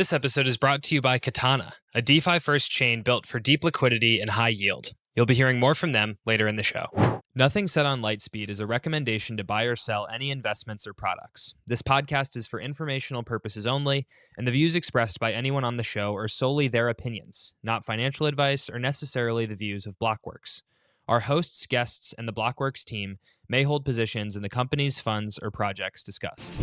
This episode is brought to you by Katana, a DeFi-first chain built for deep liquidity and high yield. You'll be hearing more from them later in the show. Nothing said on Lightspeed is a recommendation to buy or sell any investments or products. This podcast is for informational purposes only, and the views expressed by anyone on the show are solely their opinions, not financial advice or necessarily the views of Blockworks. Our hosts, guests, and the Blockworks team may hold positions in the companies, funds, or projects discussed.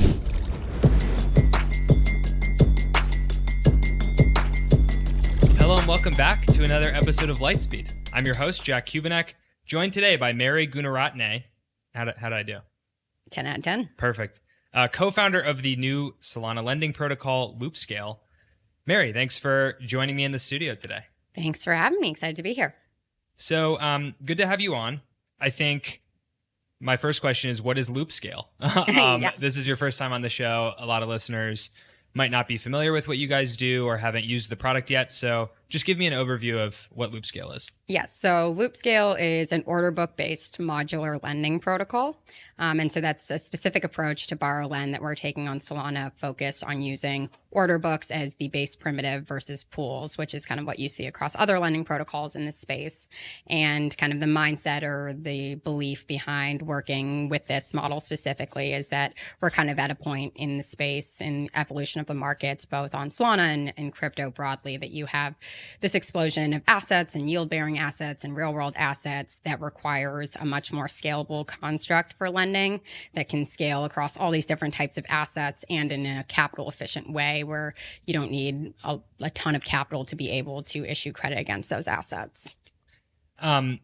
Hello and welcome back to another episode of Lightspeed. I'm your host, Jack Kubanek, joined today by Mary Gooneratne. How did I do? 10 out of 10. Perfect. Co-founder of the new Solana lending protocol, Loopscale. Mary, thanks for joining me in the studio today. Thanks for having me. Excited to be here. So good to have you on. I think my first question is, what is Loopscale? Yeah. This is your first time on the show. A lot of listeners might not be familiar with what you guys do or haven't used the product yet. So just give me an overview of what Loopscale is. Yes. So Loopscale is an order book-based modular lending protocol. And so that's a specific approach to borrow lend that we're taking on Solana, focused on using order books as the base primitive versus pools, which is kind of what you see across other lending protocols in this space. And kind of the mindset or the belief behind working with this model specifically is that we're kind of at a point in the space and evolution of the markets, both on Solana and crypto broadly, that you have this explosion of assets and yield-bearing assets and real-world assets that requires a much more scalable construct for lending that can scale across all these different types of assets and in a capital-efficient way where you don't need a ton of capital to be able to issue credit against those assets. And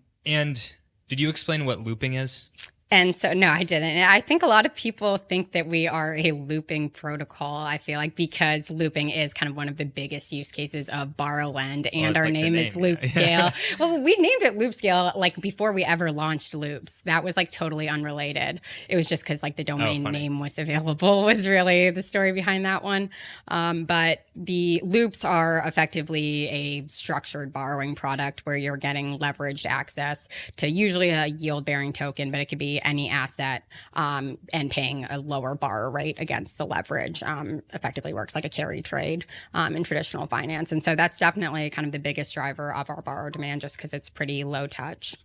did you explain what looping is? And so, no, I didn't. I think a lot of people think that we are a looping protocol, I feel like, because looping is kind of one of the biggest use cases of borrow lend, and our name is Loopscale. Well, we named it Loopscale like before we ever launched Loops. That was like totally unrelated. It was just because like the domain name was available was really the story behind that one. But the Loops are effectively a structured borrowing product where you're getting leveraged access to usually a yield-bearing token, but it could be any asset, and paying a lower borrow rate against the leverage. Effectively works like a carry trade in traditional finance. And so that's definitely kind of the biggest driver of our borrow demand, just because it's pretty low touch.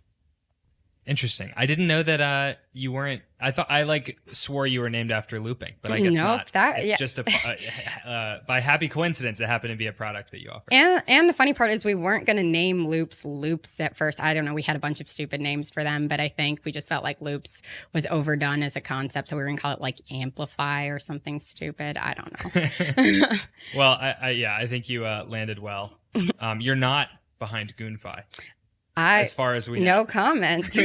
Interesting. I didn't know that you weren't. I swore you were named after looping, but I guess not. Just by happy coincidence, it happened to be a product that you offer. And the funny part is we weren't going to name Loops at first. I don't know. We had a bunch of stupid names for them, but I think we just felt like Loops was overdone as a concept, so we were going to call it like Amplify or something stupid. I don't know. Well, I think you landed well. You're not behind Goonfi. As far as we know. No comment.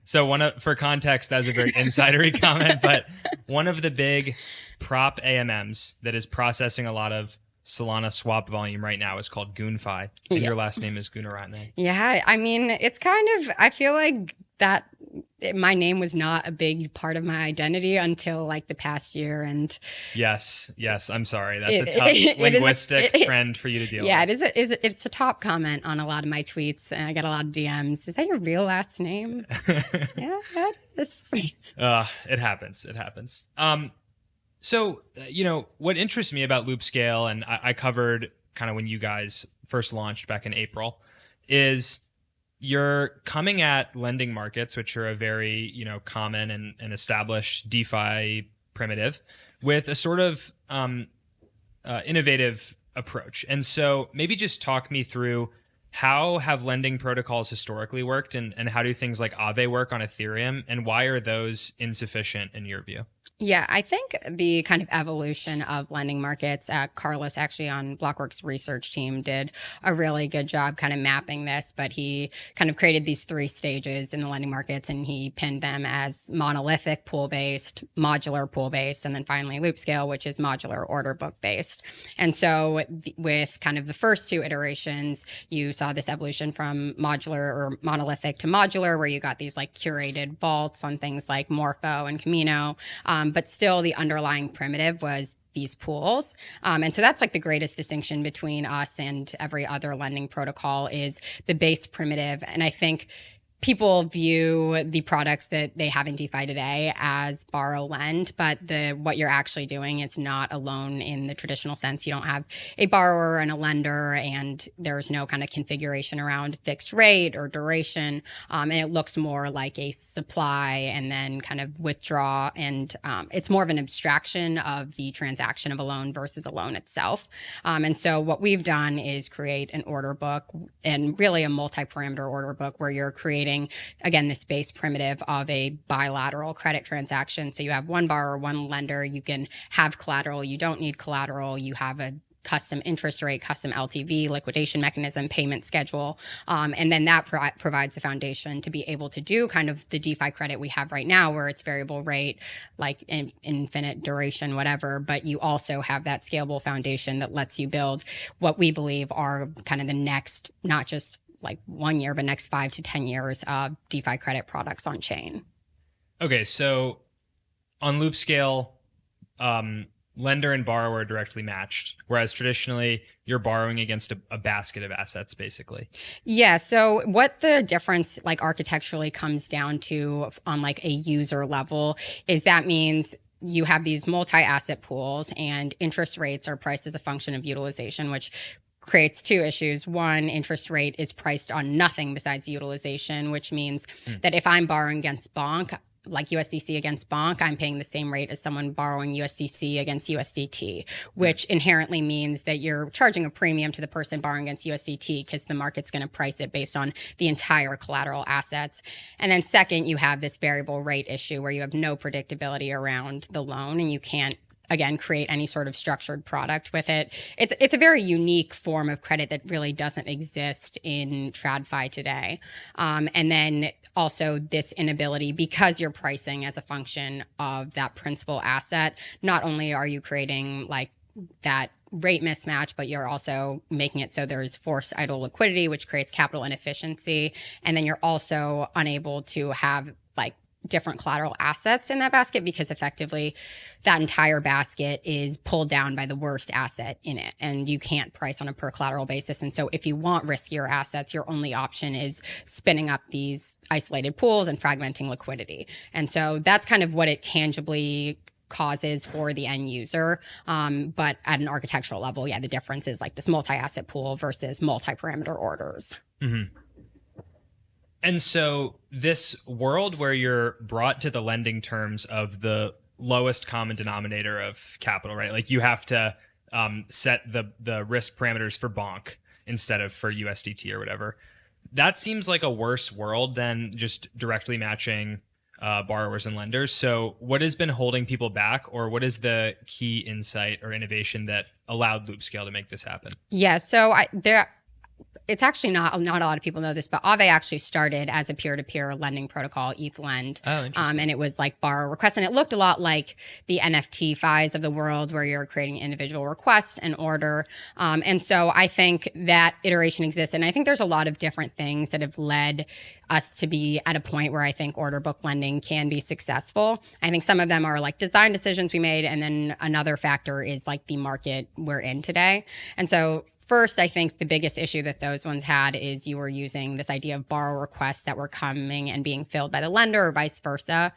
So for context, that was a very insidery comment, but one of the big prop AMMs that is processing a lot of Solana swap volume right now is called Goonfi, and your last name is Gooneratne. Yeah, I mean, it's kind of, I feel like that my name was not a big part of my identity until like the past year. And yes, I'm sorry. That's a tough linguistic trend for you to deal with. Yeah, it's a top comment on a lot of my tweets, and I get a lot of DMs. Is that your real last name? Yeah, that is. It happens. So, what interests me about Loopscale, and I covered kind of when you guys first launched back in April, is you're coming at lending markets, which are a very, common and established DeFi primitive, with a sort of innovative approach. And so maybe just talk me through, how have lending protocols historically worked, and how do things like Aave work on Ethereum, and why are those insufficient in your view? Yeah, I think the kind of evolution of lending markets, Carlos actually on Blockworks research team did a really good job kind of mapping this, but he kind of created these three stages in the lending markets, and he pinned them as monolithic pool-based, modular pool-based, and then finally Loopscale, which is modular order book-based. And so with kind of the first two iterations, you saw this evolution from modular or monolithic to modular, where you got these like curated vaults on things like Morpho and Camino. But still the underlying primitive was these pools. And so that's like the greatest distinction between us and every other lending protocol is the base primitive. And I think people view the products that they have in DeFi today as borrow lend, but what you're actually doing is not a loan in the traditional sense. You don't have a borrower and a lender, and there's no kind of configuration around fixed rate or duration. And it looks more like a supply and then kind of withdraw. And it's more of an abstraction of the transaction of a loan versus a loan itself. And so what we've done is create an order book, and really a multi-parameter order book, where you're creating, again, this base primitive of a bilateral credit transaction. So you have one borrower, one lender. You can have collateral. You don't need collateral. You have a custom interest rate, custom LTV, liquidation mechanism, payment schedule. And then that provides the foundation to be able to do kind of the DeFi credit we have right now, where it's variable rate, like infinite duration, whatever. But you also have that scalable foundation that lets you build what we believe are kind of the next, not just like 1 year, but next 5 to 10 years of DeFi credit products on chain. Okay, so on Loopscale, lender and borrower are directly matched, whereas traditionally you're borrowing against a basket of assets, basically. Yeah. So what the difference, like architecturally, comes down to on like a user level is that means you have these multi-asset pools, and interest rates are priced as a function of utilization, which creates two issues. One, interest rate is priced on nothing besides utilization, which means that if I'm borrowing against Bonk, like USDC against Bonk, I'm paying the same rate as someone borrowing USDC against USDT, which inherently means that you're charging a premium to the person borrowing against USDT because the market's going to price it based on the entire collateral assets. And then second, you have this variable rate issue where you have no predictability around the loan, and you can't, again, create any sort of structured product with it. It's a very unique form of credit that really doesn't exist in TradFi today. And then also this inability, because you're pricing as a function of that principal asset, not only are you creating like that rate mismatch, but you're also making it so there's forced idle liquidity, which creates capital inefficiency. And then you're also unable to have like different collateral assets in that basket, because effectively that entire basket is pulled down by the worst asset in it, and you can't price on a per collateral basis. And so if you want riskier assets, your only option is spinning up these isolated pools and fragmenting liquidity. And so that's kind of what it tangibly causes for the end user. But at an architectural level, yeah, the difference is like this multi-asset pool versus multi-parameter orders. Mm-hmm. And so this world where you're brought to the lending terms of the lowest common denominator of capital, right? Like you have to set the risk parameters for Bonk instead of for USDT or whatever. That seems like a worse world than just directly matching borrowers and lenders. So what has been holding people back, or what is the key insight or innovation that allowed Loopscale to make this happen? Yeah, so it's actually not a lot of people know this, but Aave actually started as a peer-to-peer lending protocol, ETH Lend. Oh, interesting. And it was like borrower requests, and it looked a lot like the NFT FIs of the world, where you're creating individual requests and order. And so I think that iteration exists, and I think there's a lot of different things that have led us to be at a point where I think order book lending can be successful. I think some of them are like design decisions we made, and then another factor is like the market we're in today. And so first, I think the biggest issue that those ones had is you were using this idea of borrow requests that were coming and being filled by the lender or vice versa.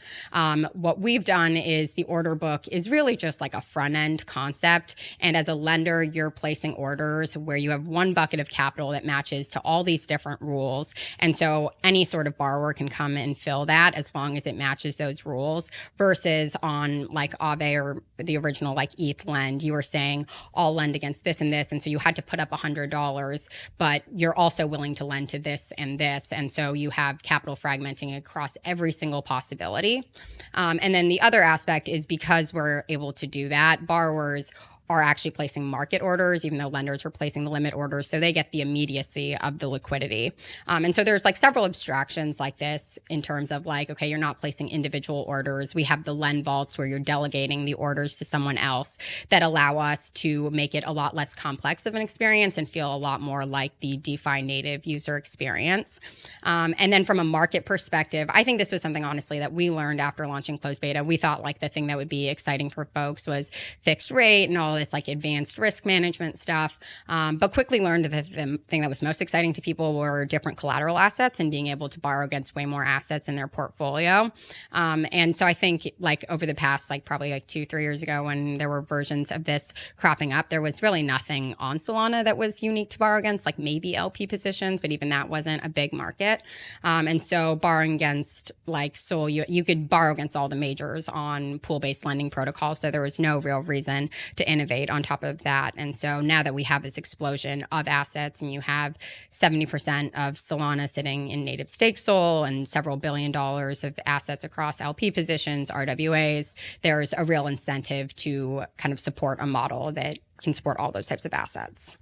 What we've done is the order book is really just like a front end concept. And as a lender, you're placing orders where you have one bucket of capital that matches to all these different rules. And so any sort of borrower can come and fill that as long as it matches those rules, versus on like Aave or the original like ETH Lend, you were saying I'll lend against this and this. And so you had to put up $100, but you're also willing to lend to this and this. And so you have capital fragmenting across every single possibility. And then the other aspect is, because we're able to do that, borrowers are actually placing market orders, even though lenders are placing the limit orders. So they get the immediacy of the liquidity. And so there's like several abstractions like this in terms of like, okay, you're not placing individual orders. We have the lend vaults where you're delegating the orders to someone else that allow us to make it a lot less complex of an experience and feel a lot more like the DeFi native user experience. And then from a market perspective, I think this was something honestly that we learned after launching closed beta. We thought like the thing that would be exciting for folks was fixed rate and all this like advanced risk management stuff, but quickly learned that the thing that was most exciting to people were different collateral assets and being able to borrow against way more assets in their portfolio. And so I think like over the past, like probably like 2-3 years ago when there were versions of this cropping up, there was really nothing on Solana that was unique to borrow against, like maybe LP positions, but even that wasn't a big market. And so borrowing against like Sol, you could borrow against all the majors on pool-based lending protocols. So there was no real reason to innovate on top of that. And so now that we have this explosion of assets and you have 70% of Solana sitting in native stake Sol and several $1 billion of assets across LP positions, RWAs, there's a real incentive to kind of support a model that can support all those types of assets.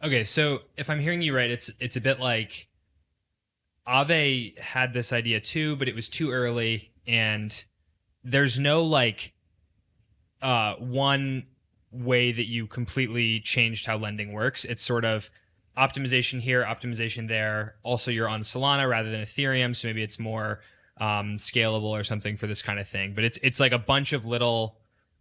Okay, so if I'm hearing you right, it's a bit like Aave had this idea too, but it was too early, and there's no like one way that you completely changed how lending works. It's sort of optimization here, optimization there. Also, you're on Solana rather than Ethereum, so maybe it's more scalable or something for this kind of thing. But it's like a bunch of little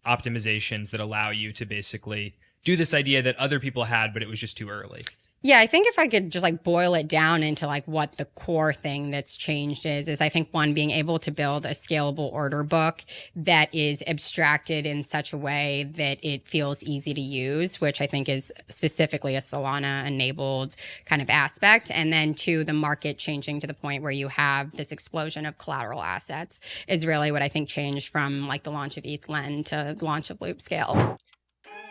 optimizations that allow you to basically do this idea that other people had, but it was just too early. Yeah, I think if I could just like boil it down into like what the core thing that's changed is I think one, being able to build a scalable order book that is abstracted in such a way that it feels easy to use, which I think is specifically a Solana enabled kind of aspect. And then two, the market changing to the point where you have this explosion of collateral assets is really what I think changed from like the launch of ETHLend to the launch of Loopscale.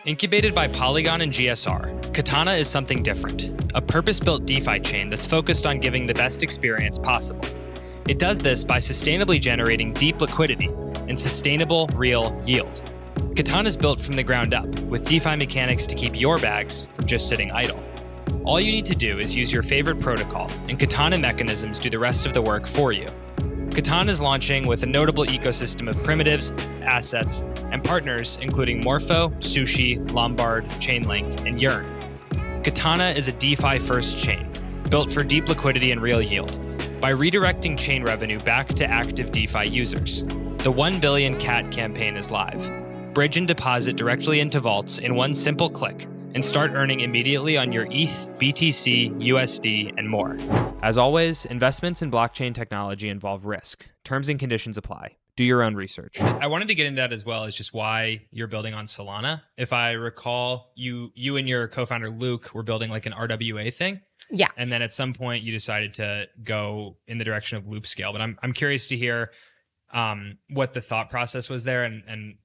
Incubated by Polygon and GSR, Katana is something different, a purpose-built DeFi chain that's focused on giving the best experience possible. It does this by sustainably generating deep liquidity and sustainable, real yield. Katana is built from the ground up, with DeFi mechanics to keep your bags from just sitting idle. All you need to do is use your favorite protocol, and Katana mechanisms do the rest of the work for you. Katana is launching with a notable ecosystem of primitives, assets, and partners including Morpho, Sushi, Lombard, Chainlink, and Yearn. Katana is a DeFi-first chain, built for deep liquidity and real yield, by redirecting chain revenue back to active DeFi users. The 1 billion CAT campaign is live. Bridge and deposit directly into vaults in one simple click, and start earning immediately on your ETH, BTC, USD, and more. As always, investments in blockchain technology involve risk. Terms and conditions apply. Do your own research. I wanted to get into that as well as just why you're building on Solana. If I recall, you and your co-founder Luke were building like an RWA thing. Yeah. And then at some point you decided to go in the direction of Loopscale. But I'm curious to hear what the thought process was there and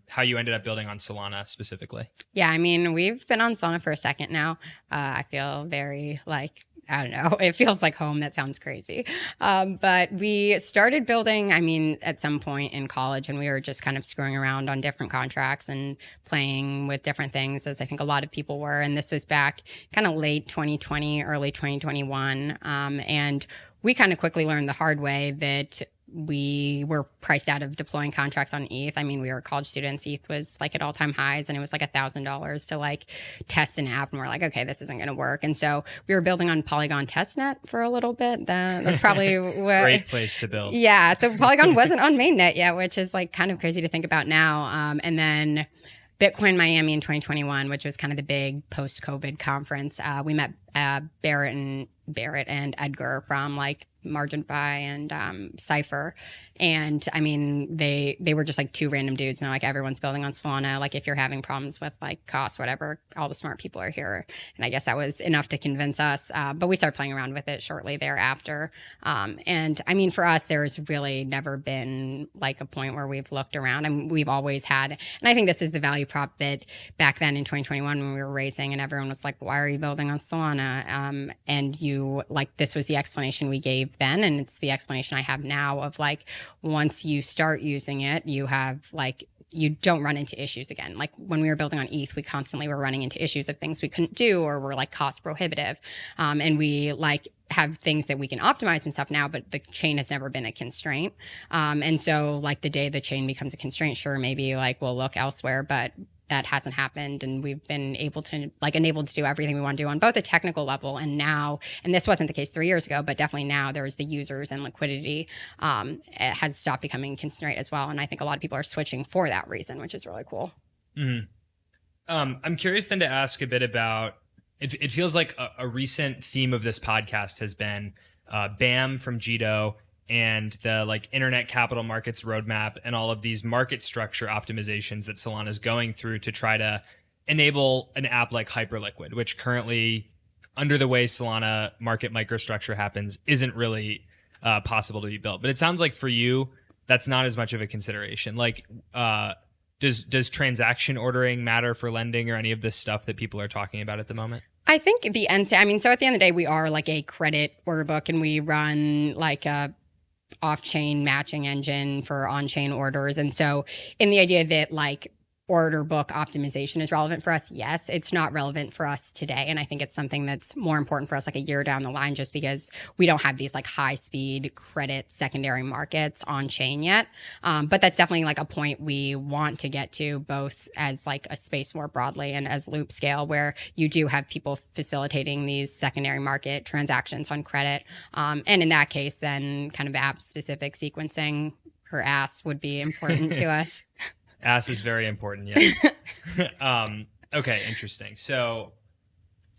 how you ended up building on Solana specifically. Yeah, I mean, we've been on Solana for a second now. I feel very like, I don't know, it feels like home. That sounds crazy. But we started building, I mean, at some point in college, and we were just kind of screwing around on different contracts and playing with different things, as I think a lot of people were. And this was back kind of late 2020, early 2021. And we kind of quickly learned the hard way that we were priced out of deploying contracts on ETH. I mean, we were college students. ETH was like at all-time highs, and it was like $1,000 to like test an app. And we're like, okay, this isn't going to work. And so we were building on Polygon testnet for a little bit. That's probably what, great place to build. Yeah. So Polygon wasn't on mainnet yet, which is like kind of crazy to think about now. And then Bitcoin Miami in 2021, which was kind of the big post-COVID conference. We met Barrett and Edgar from like MarginFi and Cypher. And I mean, they were just like two random dudes. And like everyone's building on Solana. Like if you're having problems with like cost, whatever, all the smart people are here. And I guess that was enough to convince us. But we started playing around with it shortly thereafter. And I mean, for us, there's really never been like a point where we've looked around. I mean, we've always had, and I think this is the value prop that back then in 2021 when we were racing and everyone was like, why are you building on Solana? And you like, this was the explanation we gave then. And it's the explanation I have now of like, once you start using it, you have like, you don't run into issues again. Like when we were building on ETH, we constantly were running into issues of things we couldn't do or were like cost prohibitive. And we like have things that we can optimize and stuff now, but the chain has never been a constraint. And so like the day the chain becomes a constraint, sure, maybe like we'll look elsewhere, but that hasn't happened. And we've been able to like enabled to do everything we want to do on both a technical level and now, and this wasn't the case 3 years ago, but definitely now there's the users and liquidity it has stopped becoming constraint as well. And I think a lot of people are switching for that reason, which is really cool. Mm-hmm. I'm curious then to ask a bit about, it feels like a recent theme of this podcast has been BAM from Jito and the like internet capital markets roadmap and all of these market structure optimizations that Solana is going through to try to enable an app like Hyperliquid, which currently, under the way Solana market microstructure happens, isn't really possible to be built. But it sounds like for you, that's not as much of a consideration. Like, does transaction ordering matter for lending or any of this stuff that people are talking about at the moment? I think the end, so at the end of the day, we are like a credit order book, and we run like a off-chain matching engine for on-chain orders. And so in the idea that like order book optimization is relevant for us, yes, it's not relevant for us today. And I think it's something that's more important for us like a year down the line, just because we don't have these like high speed credit secondary markets on chain yet. But that's definitely like a point we want to get to, both as like a space more broadly and as Loopscale, where you do have people facilitating these secondary market transactions on credit. And in that case, then kind of app specific sequencing, or AS, would be important to us. AS is very important, yeah. Okay, interesting. So,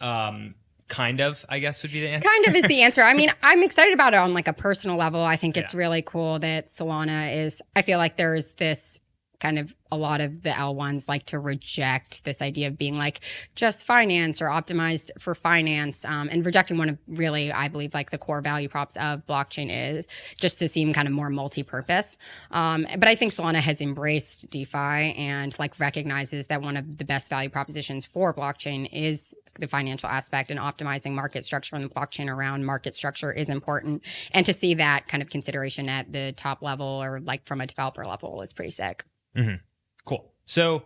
kind of, I guess, would be the answer. Kind of is the answer. I mean, I'm excited about it on like a personal level. I think it's really cool that Solana is, I feel like there's this kind of, a lot of the L1s like to reject this idea of being like just finance or optimized for finance, and rejecting one of really, I believe, like the core value props of blockchain is just to seem kind of more multi-purpose. But I think Solana has embraced DeFi and like recognizes that one of the best value propositions for blockchain is the financial aspect, and optimizing market structure and the blockchain around market structure is important. And to see that kind of consideration at the top level or like from a developer level is pretty sick. Mm-hmm. Cool. So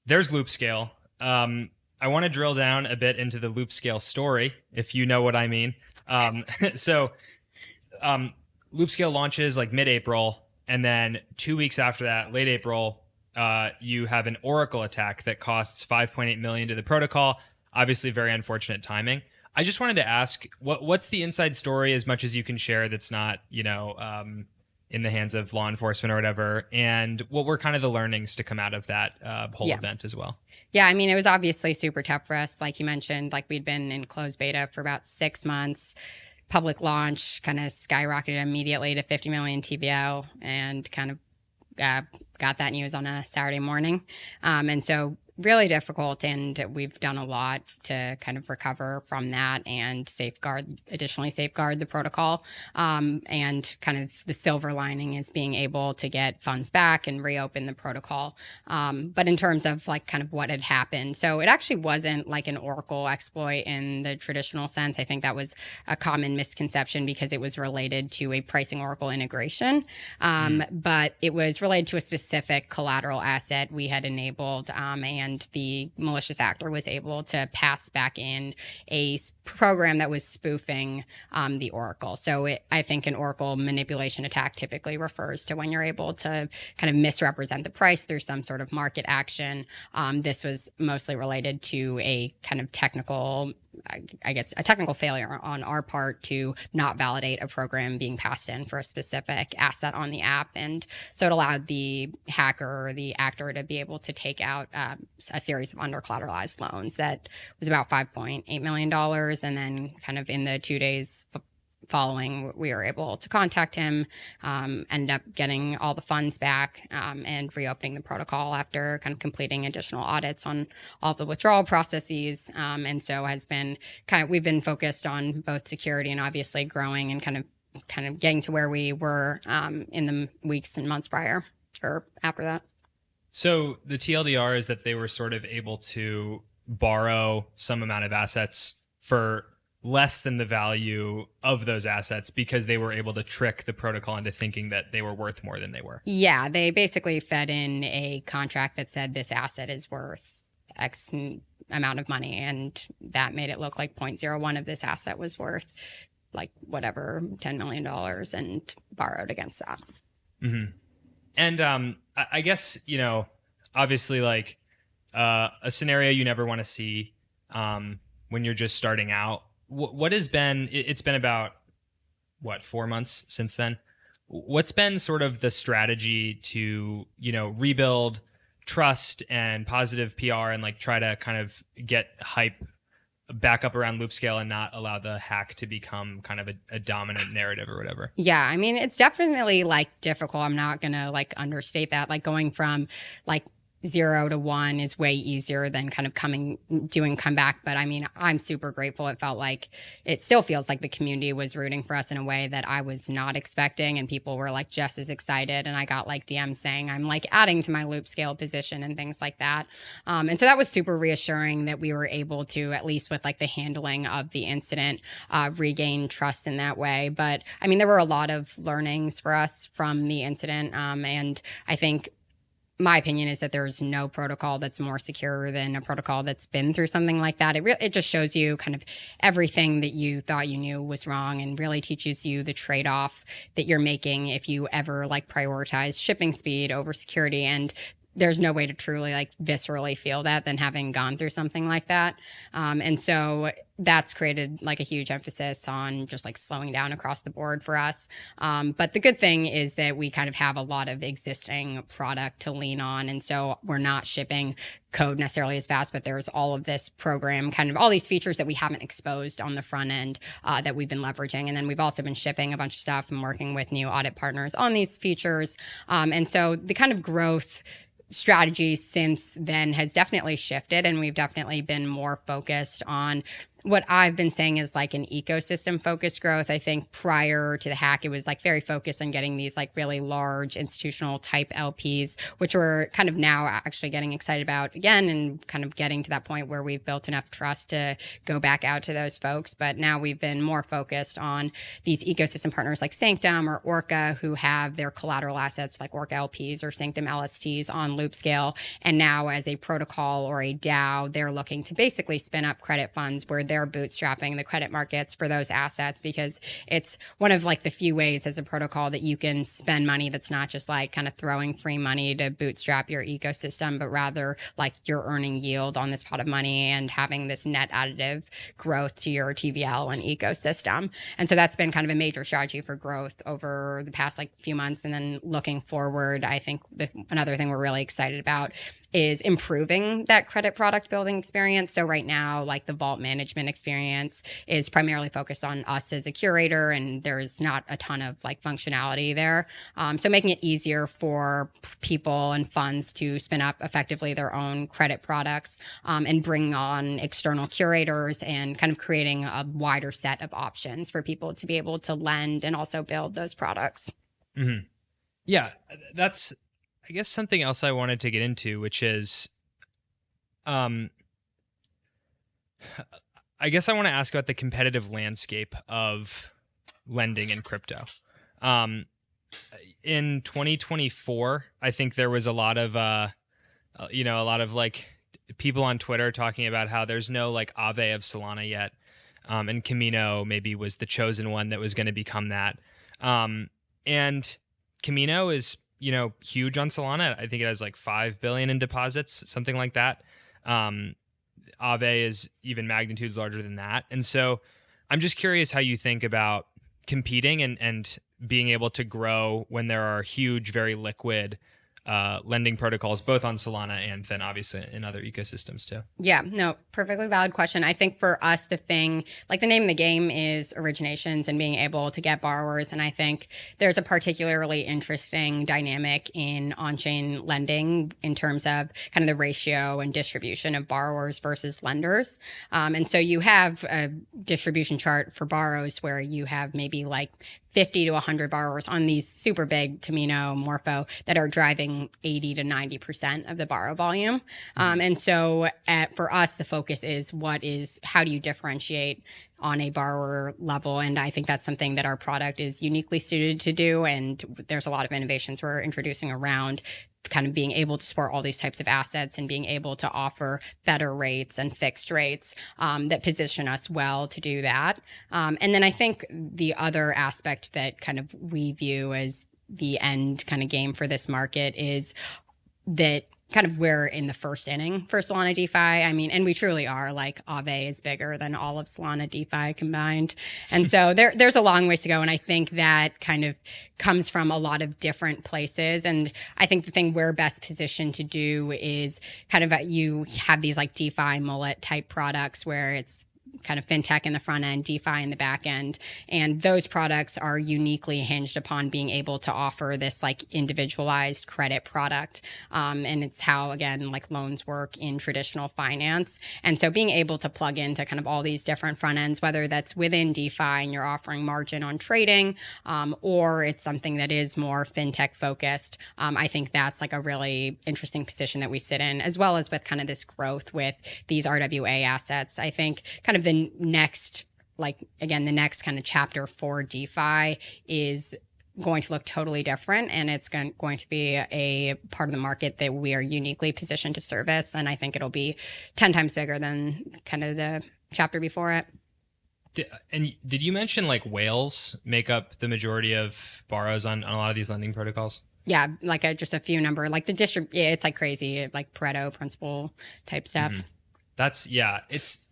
there's Loopscale. I want to drill down a bit into the Loopscale story, if you know what I mean. So Loopscale launches like mid-April, and then 2 weeks after that, late April, you have an Oracle attack that costs $5.8 million to the protocol. Obviously, very unfortunate timing. I just wanted to ask, what's the inside story, as much as you can share, that's not, in the hands of law enforcement or whatever, and what were kind of the learnings to come out of that whole event as well? Yeah, I mean, it was obviously super tough for us. Like you mentioned, like we'd been in closed beta for about 6 months. Public launch kind of skyrocketed immediately to 50 million TVL, and kind of got that news on a Saturday morning. And so really difficult, and we've done a lot to kind of recover from that and additionally safeguard the protocol. And kind of the silver lining is being able to get funds back and reopen the protocol. But in terms of like kind of what had happened, so it actually wasn't like an Oracle exploit in the traditional sense. I think that was a common misconception because it was related to a pricing Oracle integration. But it was related to a specific collateral asset we had enabled, and the malicious actor was able to pass back in a program that was spoofing the Oracle. So I think an Oracle manipulation attack typically refers to when you're able to kind of misrepresent the price through some sort of market action. This was mostly related to a kind of technical failure on our part to not validate a program being passed in for a specific asset on the app. And so it allowed the hacker or the actor to be able to take out a series of under collateralized loans that was about $5.8 million. And then kind of in the 2 days following, we were able to contact him, end up getting all the funds back, and reopening the protocol after kind of completing additional audits on all the withdrawal processes. And so we've been focused on both security and obviously growing and kind of getting to where we were in the weeks and months prior or after that. So the TLDR is that they were sort of able to borrow some amount of assets for less than the value of those assets because they were able to trick the protocol into thinking that they were worth more than they were. Yeah, they basically fed in a contract that said this asset is worth X amount of money, and that made it look like 0.01 of this asset was worth like whatever, $10 million, and borrowed against that. Mm-hmm. And I guess, obviously like a scenario you never want to see when you're just starting out. What has been, it's been about, 4 months since then? What's been sort of the strategy to, rebuild trust and positive PR and like try to kind of get hype back up around Loopscale and not allow the hack to become kind of a dominant narrative or whatever? Yeah, I mean, it's definitely like difficult. I'm not gonna like understate that. Like going from like 0 to 1 is way easier than kind of doing comeback. But I mean, I'm super grateful. It still feels like the community was rooting for us in a way that I was not expecting. And people were like just as excited. And I got like DMs saying I'm like adding to my Loopscale position and things like that. And so that was super reassuring that we were able to, at least with like the handling of the incident, regain trust in that way. But I mean, there were a lot of learnings for us from the incident. And I think my opinion is that there's no protocol that's more secure than a protocol that's been through something like that. It just shows you kind of everything that you thought you knew was wrong, and really teaches you the trade-off that you're making if you ever like prioritize shipping speed over security. And there's no way to truly like viscerally feel that than having gone through something like that. And so that's created like a huge emphasis on just like slowing down across the board for us. But the good thing is that we kind of have a lot of existing product to lean on. And so we're not shipping code necessarily as fast, but there's all of this program, kind of all these features that we haven't exposed on the front end that we've been leveraging. And then we've also been shipping a bunch of stuff and working with new audit partners on these features. And so the kind of growth strategy since then has definitely shifted, and we've definitely been more focused on what I've been saying is like an ecosystem focused growth. I think prior to the hack, it was like very focused on getting these like really large institutional type LPs, which we're kind of now actually getting excited about again, and kind of getting to that point where we've built enough trust to go back out to those folks. But now we've been more focused on these ecosystem partners like Sanctum or Orca, who have their collateral assets like Orca LPs or Sanctum LSTs on Loopscale. And now as a protocol or a DAO, they're looking to basically spin up credit funds where they're bootstrapping the credit markets for those assets, because it's one of like the few ways as a protocol that you can spend money that's not just like kind of throwing free money to bootstrap your ecosystem, but rather like you're earning yield on this pot of money and having this net additive growth to your TVL and ecosystem. And so that's been kind of a major strategy for growth over the past like few months. And then looking forward, I think another thing we're really excited about is improving that credit product building experience. So right now, like the vault management experience is primarily focused on us as a curator, and there's not a ton of like functionality there. So making it easier for people and funds to spin up effectively their own credit products, and bring on external curators, and kind of creating a wider set of options for people to be able to lend and also build those products. Mm-hmm. Yeah, that's, I guess, something else I wanted to get into, which is, I guess I want to ask about the competitive landscape of lending in crypto. In 2024, I think there was a lot of, like people on Twitter talking about how there's no like Aave of Solana yet. And Camino maybe was the chosen one that was going to become that. And Camino is, huge on Solana. I think it has like 5 billion in deposits, something like that. Aave is even magnitudes larger than that. And so I'm just curious how you think about competing and being able to grow when there are huge, very liquid lending protocols, both on Solana and then obviously in other ecosystems too. Yeah, no, perfectly valid question. I think for us, the thing, like the name of the game is originations and being able to get borrowers. And I think there's a particularly interesting dynamic in on-chain lending in terms of kind of the ratio and distribution of borrowers versus lenders. And so you have a distribution chart for borrowers where you have maybe like 50 to 100 borrowers on these super big Camino, Morpho that are driving 80 to 90% of the borrow volume. And so for us, the focus is how do you differentiate on a borrower level? And I think that's something that our product is uniquely suited to do. And there's a lot of innovations we're introducing around kind of being able to support all these types of assets and being able to offer better rates and fixed rates that position us well to do that. And then I think the other aspect that kind of we view as the end kind of game for this market is that kind of we're in the first inning for Solana DeFi. I mean, and we truly are. Like Aave is bigger than all of Solana DeFi combined. And so there's a long ways to go. And I think that kind of comes from a lot of different places. And I think the thing we're best positioned to do is kind of you have these like DeFi mullet type products where it's kind of fintech in the front end, DeFi in the back end. And those products are uniquely hinged upon being able to offer this like individualized credit product. And it's how, again, like loans work in traditional finance. And so being able to plug into kind of all these different front ends, whether that's within DeFi and you're offering margin on trading, or it's something that is more fintech focused. I think that's like a really interesting position that we sit in, as well as with kind of this growth with these RWA assets. I think kind of the next, like, again, the next kind of chapter for DeFi is going to look totally different, and it's going to be a part of the market that we are uniquely positioned to service. And I think it'll be 10 times bigger than kind of the chapter before it. And did you mention like whales make up the majority of borrows on a lot of these lending protocols? Yeah, like just a few number, like the it's like crazy, like Pareto principle type stuff. Mm-hmm.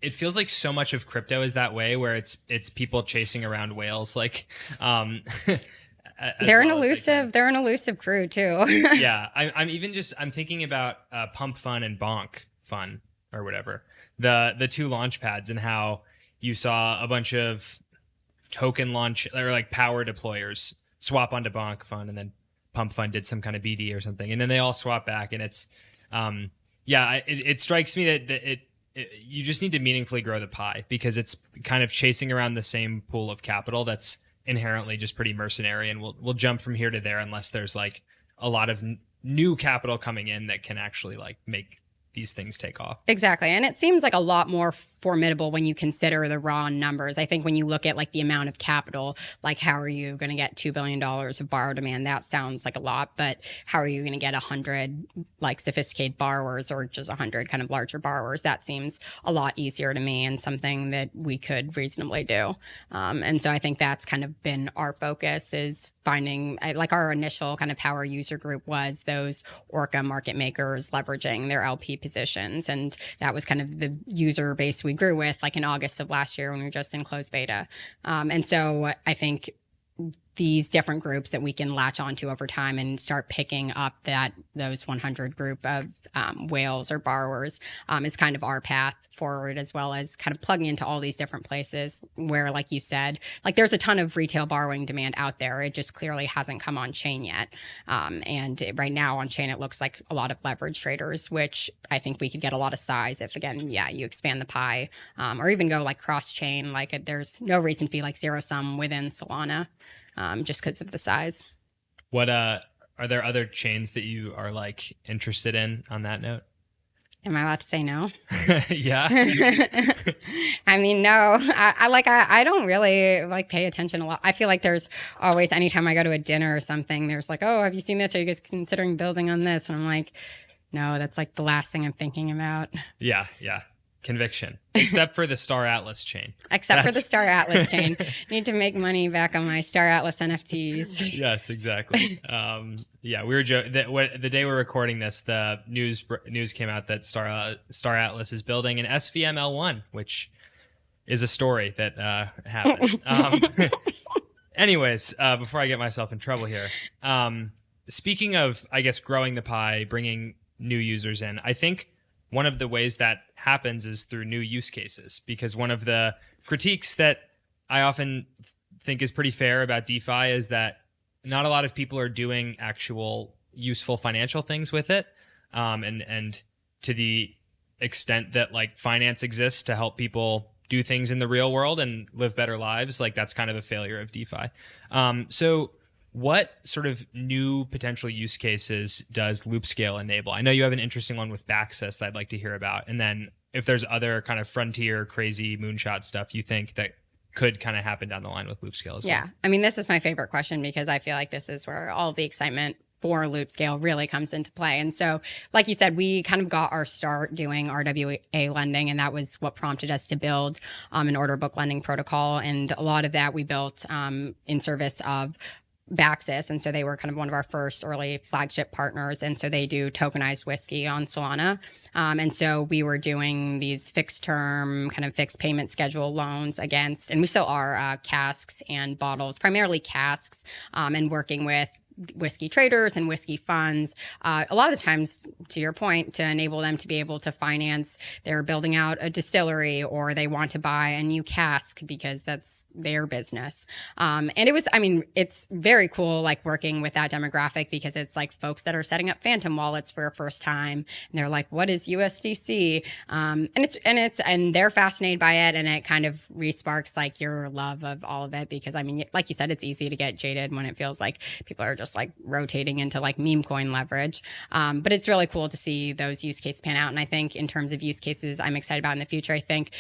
It feels like so much of crypto is that way, where it's people chasing around whales, like they're an elusive crew too. Yeah, I'm thinking about Pump Fun and Bonk Fun or whatever, the two launch pads, and how you saw a bunch of token launch or like power deployers swap onto Bonk Fun, and then Pump Fun did some kind of BD or something, and then they all swap back, and it's it strikes me that you just need to meaningfully grow the pie, because it's kind of chasing around the same pool of capital that's inherently just pretty mercenary, and we'll jump from here to there unless there's like a lot of new capital coming in that can actually like make these things take off. Exactly. And it seems like a lot more formidable when you consider the raw numbers. I think when you look at like the amount of capital, like how are you going to get $2 billion of borrow demand? That sounds like a lot, but how are you going to get 100 like sophisticated borrowers, or just 100 kind of larger borrowers? That seems a lot easier to me, and something that we could reasonably do. And so I think that's kind of been our focus, is finding, like our initial kind of power user group was those Orca market makers leveraging their LP positions. And that was kind of the user base we grew with like in August of last year when we were just in closed beta. And so I think these different groups that we can latch onto over time and start picking up those 100 group of whales or borrowers is kind of our path forward, as well as kind of plugging into all these different places where, like you said, like there's a ton of retail borrowing demand out there. It just clearly hasn't come on chain yet. Right now on chain, it looks like a lot of leverage traders, which I think we could get a lot of size if, again, you expand the pie, or even go like cross chain. Like there's no reason to be like zero sum within Solana, just because of the size. What are there other chains that you are like interested in on that note? Am I allowed to say no? Yeah. I mean, no. I don't really like pay attention a lot. I feel like there's always, anytime I go to a dinner or something, there's like, oh, have you seen this? Are you guys considering building on this? And I'm like, no, that's like the last thing I'm thinking about. Yeah. Conviction. Except for the Star Atlas chain. For the Star Atlas chain. Need to make money back on my Star Atlas NFTs. Yes, exactly. We were the day we're recording this, the news came out that Star Atlas is building an SVML1, which is a story that happened. Anyways, before I get myself in trouble here, speaking of, I guess, growing the pie, bringing new users in, I think one of the ways that happens is through new use cases, because one of the critiques that I often think is pretty fair about DeFi is that not a lot of people are doing actual useful financial things with it. And to the extent that like finance exists to help people do things in the real world and live better lives, like that's kind of a failure of DeFi. So what sort of new potential use cases does Loopscale enable? I know you have an interesting one with Baxis that I'd like to hear about. And then if there's other kind of frontier, crazy moonshot stuff you think that could kind of happen down the line with Loopscale as well. Yeah. I mean, this is my favorite question, because I feel like this is where all the excitement for Loopscale really comes into play. And so, like you said, we kind of got our start doing RWA lending, and that was what prompted us to build an order book lending protocol. And a lot of that we built in service of Baxis, and so they were kind of one of our first early flagship partners, and so they do tokenized whiskey on Solana. And so we were doing these fixed term, kind of fixed payment schedule loans against, and we still are, casks and bottles, primarily casks, and working with whiskey traders and whiskey funds, a lot of times, to your point, to enable them to be able to finance, they're building out a distillery or they want to buy a new cask because that's their business. And it was, I mean, it's very cool, like working with that demographic, because it's like folks that are setting up phantom wallets for a first time, and they're like, what is USDC? And they're fascinated by it, and it kind of resparks like your love of all of it, because I mean, like you said, it's easy to get jaded when it feels like people are just like rotating into like meme coin leverage. But it's really cool to see those use cases pan out. And I think in terms of use cases I'm excited about in the future, I think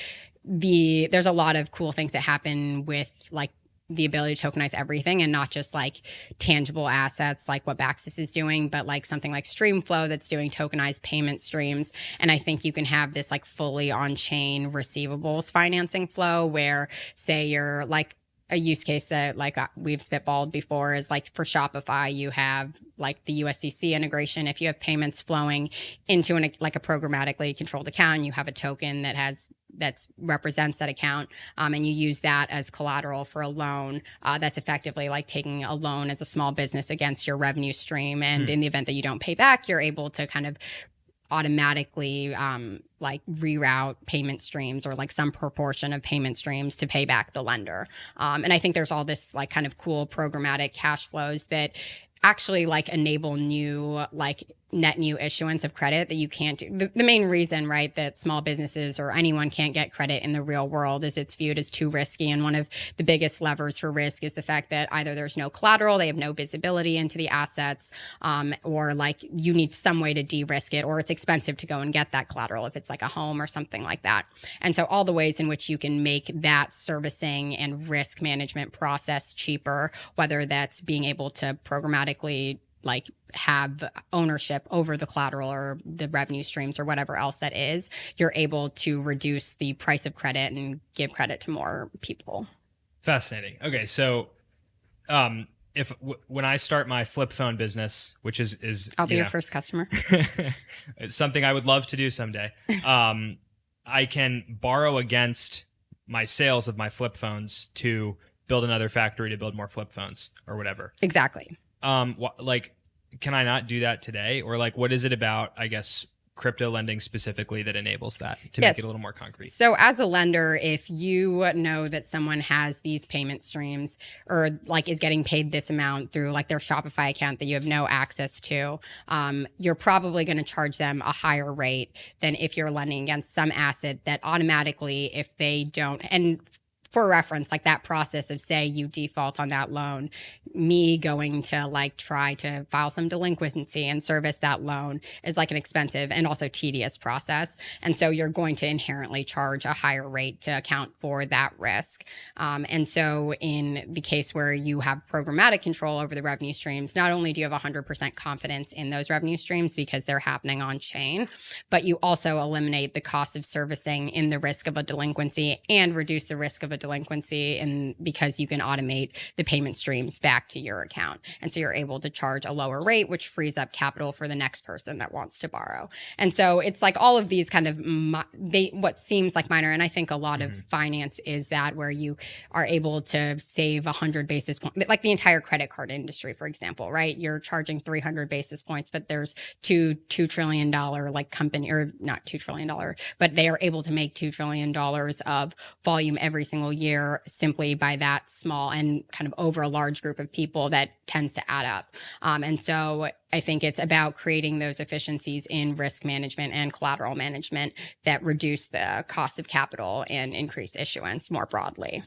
there's a lot of cool things that happen with like the ability to tokenize everything, and not just like tangible assets like what Baxis is doing, but like something like Streamflow that's doing tokenized payment streams. And I think you can have this like fully on-chain receivables financing flow where, say, you're like, a use case that like we've spitballed before is like for Shopify, you have like the USDC integration. If you have payments flowing into like a programmatically controlled account, you have a token that represents that account, and you use that as collateral for a loan. That's effectively like taking a loan as a small business against your revenue stream. And in the event that you don't pay back, you're able to kind of automatically like reroute payment streams or like some proportion of payment streams to pay back the lender. And I think there's all this like kind of cool programmatic cash flows that actually like enable new like net new issuance of credit that you can't do. The main reason, right, that small businesses or anyone can't get credit in the real world is it's viewed as too risky. And one of the biggest levers for risk is the fact that either there's no collateral, they have no visibility into the assets, or like you need some way to de-risk it, or it's expensive to go and get that collateral if it's like a home or something like that. And so all the ways in which you can make that servicing and risk management process cheaper, whether that's being able to programmatically like have ownership over the collateral or the revenue streams or whatever else that is, you're able to reduce the price of credit and give credit to more people. Fascinating. Okay, so when I start my flip phone business, which is I'll be your first customer. It's something I would love to do someday. I can borrow against my sales of my flip phones to build another factory to build more flip phones or whatever. Exactly. Like, can I not do that today? Or like, what is it about, I guess, crypto lending specifically that enables that to make it a little more concrete? So as a lender, if you know that someone has these payment streams or like is getting paid this amount through like their Shopify account that you have no access to, you're probably going to charge them a higher rate than if you're lending against some asset that automatically, if they don't, and for reference, like that process of, say, you default on that loan, me going to like try to file some delinquency and service that loan is like an expensive and also tedious process. And so you're going to inherently charge a higher rate to account for that risk. And so in the case where you have programmatic control over the revenue streams, not only do you have 100% confidence in those revenue streams because they're happening on chain, but you also eliminate the cost of servicing in the risk of a delinquency and reduce the risk of a delinquency, and because you can automate the payment streams back to your account. And so you're able to charge a lower rate, which frees up capital for the next person that wants to borrow. And so it's like all of these kind of what seems like minor, and I think a lot of finance is that, where you are able to save 100 basis points, like the entire credit card industry, for example, right? You're charging 300 basis points, but there's $2 trillion like company, or not $2 trillion, but they are able to make $2 trillion of volume every single year simply by that small and kind of over a large group of people that tends to add up. And so I think it's about creating those efficiencies in risk management and collateral management that reduce the cost of capital and increase issuance more broadly.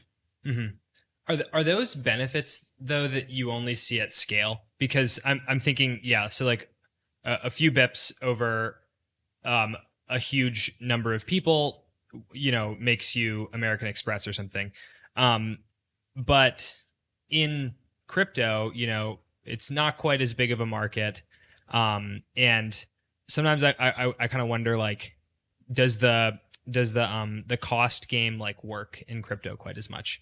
Mm-hmm. Are those benefits though that you only see at scale? Because I'm thinking, so like a few bips over a huge number of people, makes you American Express or something. But in crypto, it's not quite as big of a market. And sometimes I kind of wonder, like, does the cost game like work in crypto quite as much?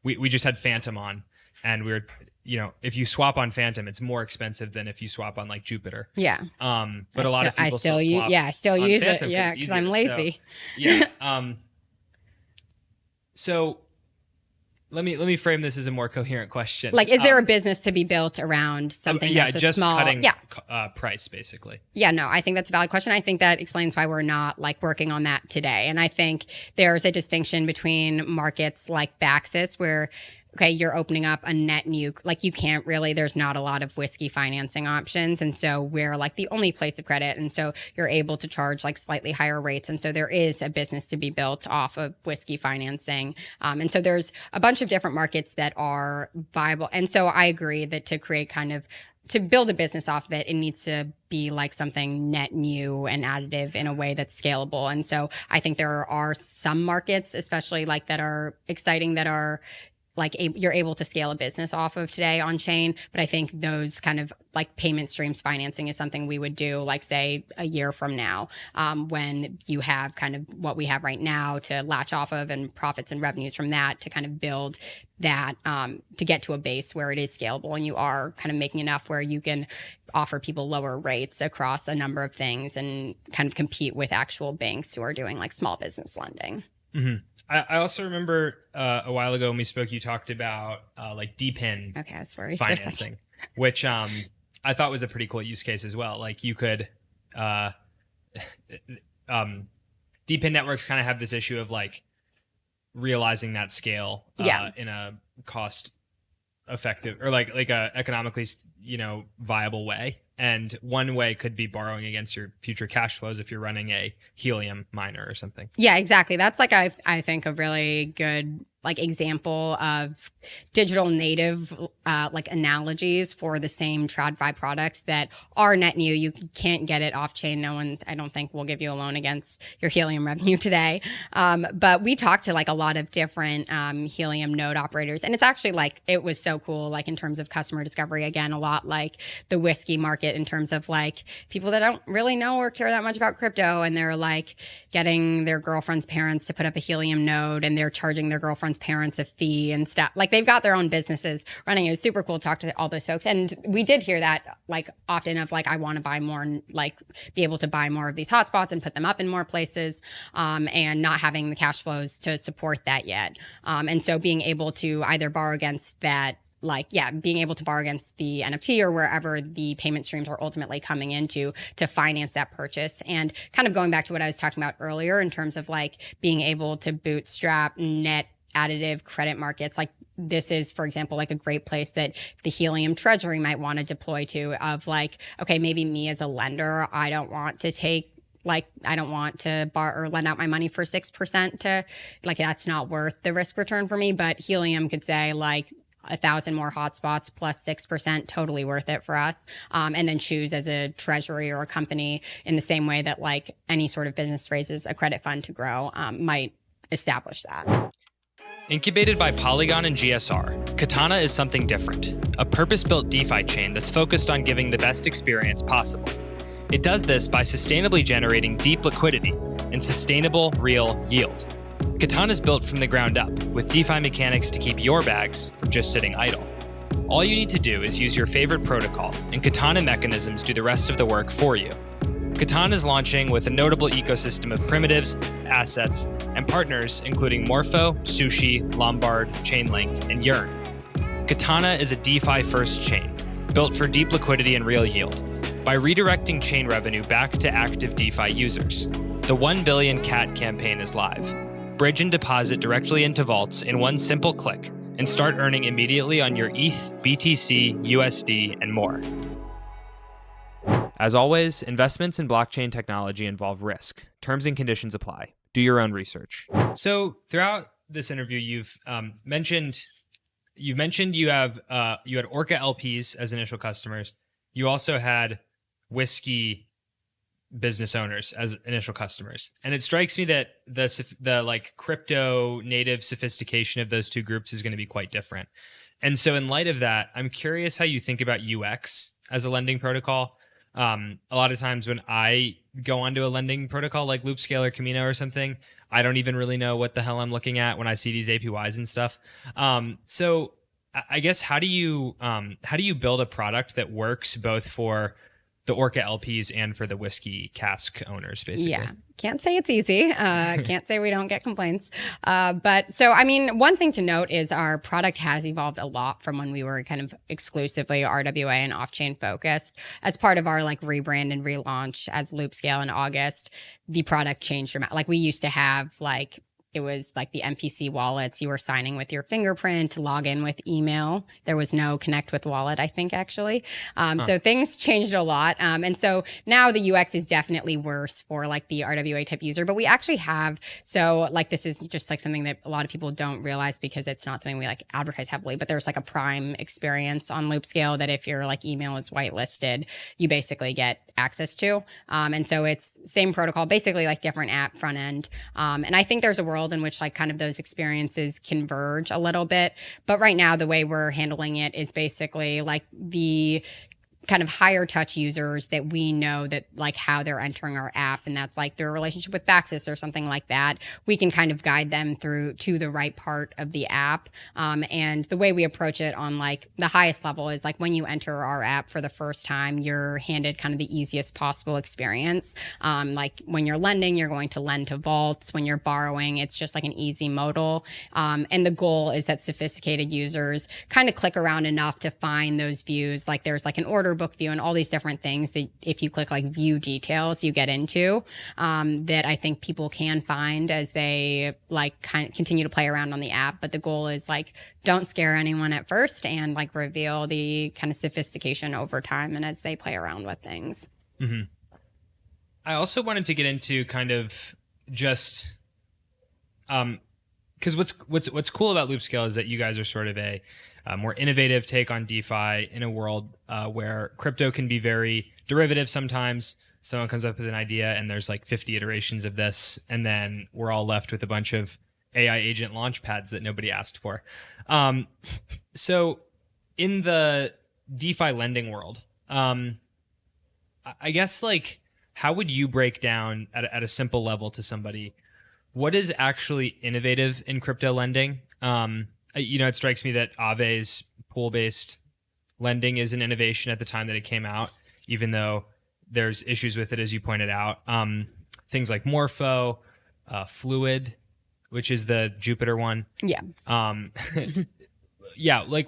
We just had Phantom on, and we were, if you swap on Phantom, it's more expensive than if you swap on like Jupiter. Yeah. But a lot of people still swap. I still on use Phantom it. Yeah, because I'm lazy. So, yeah. So let me frame this as a more coherent question. Like, is there a business to be built around something that's a just small... cutting price, basically. Yeah, no, I think that's a valid question. I think that explains why we're not like working on that today. And I think there's a distinction between markets like Baxis, where okay, you're opening up a net new, like you can't really, there's not a lot of whiskey financing options. And so we're like the only place of credit. And so you're able to charge like slightly higher rates. And so there is a business to be built off of whiskey financing. And so there's a bunch of different markets that are viable. And so I agree that to create to build a business off of it, it needs to be like something net new and additive in a way that's scalable. And so I think there are some markets, especially like that are exciting, that are like you're able to scale a business off of today on chain. But I think those kind of like payment streams financing is something we would do like say a year from now, when you have kind of what we have right now to latch off of and profits and revenues from that to kind of build that, to get to a base where it is scalable and you are kind of making enough where you can offer people lower rates across a number of things and kind of compete with actual banks who are doing like small business lending. Mm-hmm. I also remember a while ago when we spoke, you talked about like DPIN financing, which I thought was a pretty cool use case as well. Like you could, DPIN networks kind of have this issue of like realizing that scale in a cost effective or like a economically viable way. And one way could be borrowing against your future cash flows if you're running a helium miner or something. Yeah, exactly. That's like I think a really good like example of digital native like analogies for the same TradFi products that are net new. You can't get it off chain. No one, I don't think, will give you a loan against your helium revenue today. But we talked to like a lot of different helium node operators, and it's actually like it was so cool. Like in terms of customer discovery, again, a lot like the whiskey market in terms of like people that don't really know or care that much about crypto, and they're like getting their girlfriend's parents to put up a helium node, and they're charging their girlfriend's parents a fee and stuff. Like they've got their own businesses running. It was super cool to talk to all those folks. And we did hear that like often of like, I want to buy more and like be able to buy more of these hotspots and put them up in more places, and not having the cash flows to support that yet. And so being able to either borrow against that, being able to borrow against the NFT or wherever the payment streams are ultimately coming into to finance that purchase. And kind of going back to what I was talking about earlier in terms of like being able to bootstrap net additive credit markets. Like this is, for example, like a great place that the helium treasury might want to deploy to of like, okay, maybe me as a lender, I don't want to borrow or lend out my money for 6% to like, that's not worth the risk return for me. But helium could say like 1,000 more hotspots plus 6%, totally worth it for us. And then choose as a treasury or a company in the same way that like any sort of business raises a credit fund to grow, might establish that. Incubated by Polygon and GSR, Katana is something different, a purpose-built DeFi chain that's focused on giving the best experience possible. It does this by sustainably generating deep liquidity and sustainable, real yield. Katana is built from the ground up, with DeFi mechanics to keep your bags from just sitting idle. All you need to do is use your favorite protocol, and Katana mechanisms do the rest of the work for you. Katana is launching with a notable ecosystem of primitives, assets, and partners including Morpho, Sushi, Lombard, Chainlink, and Yearn. Katana is a DeFi-first chain, built for deep liquidity and real yield, by redirecting chain revenue back to active DeFi users. The 1 billion CAT campaign is live. Bridge and deposit directly into vaults in one simple click, and start earning immediately on your ETH, BTC, USD, and more. As always, investments in blockchain technology involve risk. Terms and conditions apply. Do your own research. So throughout this interview, you've mentioned you had Orca LPs as initial customers. You also had whiskey business owners as initial customers, and it strikes me that the like crypto native sophistication of those two groups is going to be quite different. And so, in light of that, I'm curious how you think about UX as a lending protocol. A lot of times when I go onto a lending protocol like Loopscale or Camino or something, I don't even really know what the hell I'm looking at when I see these APYs and stuff. So I guess how do you build a product that works both for the Orca LPs and for the whiskey cask owners, basically? Yeah, can't say it's easy. Can't say we don't get complaints. But so, I mean, one thing to note is our product has evolved a lot from when we were kind of exclusively RWA and off-chain focused. As part of our like rebrand and relaunch as Loopscale in August, the product changed dramatically. Like we used to have like, it was like the MPC wallets. You were signing with your fingerprint to log in with email. There was no connect with wallet, I think, actually. So things changed a lot. And so now the UX is definitely worse for like the RWA type user. But we actually have, so like this is just like something that a lot of people don't realize because it's not something we like advertise heavily. But there's like a Prime experience on Loopscale that if your like email is whitelisted, you basically get access to. And so it's same protocol, basically like different app front end. And I think there's a world in which like kind of those experiences converge a little bit. But right now, the way we're handling it is basically like the kind of higher touch users that we know that like how they're entering our app, and that's like their relationship with Baxis or something like that. We can kind of guide them through to the right part of the app. And the way we approach it on like the highest level is like when you enter our app for the first time, you're handed kind of the easiest possible experience. Like when you're lending, you're going to lend to vaults. When you're borrowing, it's just like an easy modal. And the goal is that sophisticated users kind of click around enough to find those views. Like there's like an order book view and all these different things that if you click like view details, you get into, that I think people can find as they like kind of continue to play around on the app. But the goal is like, don't scare anyone at first and like reveal the kind of sophistication over time and as they play around with things. Mm-hmm. I also wanted to get into kind of just, because what's cool about Loopscale is that you guys are sort of a more innovative take on DeFi in a world where crypto can be very derivative sometimes. Someone comes up with an idea and there's like 50 iterations of this, and then we're all left with a bunch of AI agent launch pads that nobody asked for. So in the DeFi lending world, I guess like how would you break down at a simple level to somebody what is actually innovative in crypto lending? It strikes me that Aave's pool-based lending is an innovation at the time that it came out, even though there's issues with it, as you pointed out. Things like Morpho, Fluid, which is the Jupiter one. Yeah. Yeah, like